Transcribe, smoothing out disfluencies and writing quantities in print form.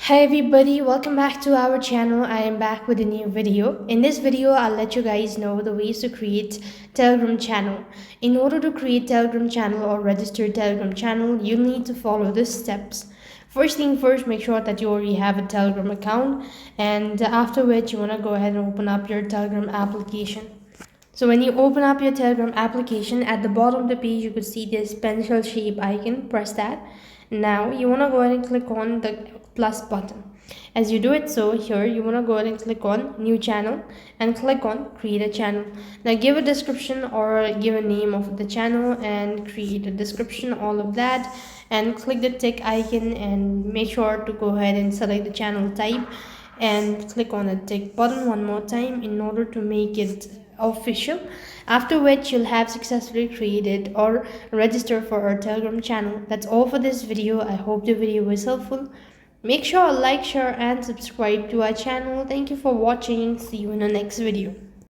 Hi everybody, welcome back to our channel. I am back with a new video. In this video, I'll let you guys know the ways to create Telegram channel. In order to create Telegram channel or register Telegram channel, you need to follow these steps. First thing first, make sure that you already have a Telegram account, and after which you want to go ahead and open up your Telegram application. So when you open up your Telegram application, at the bottom of the page you could see this pencil shape icon. Press that. Now you want to go ahead and click on the plus button. As you do it, so here you want to go ahead and click on new channel and click on create a channel. Now give a description or give a name of the channel and create a description, all of that, and click the tick icon and make sure to go ahead and select the channel type and click on the tick button one more time in order to make it official, after which you'll have successfully created or registered for our Telegram channel. That's all for this video. I hope the video was helpful. Make sure to like, share and subscribe to our channel. Thank you for watching. See you in the next video.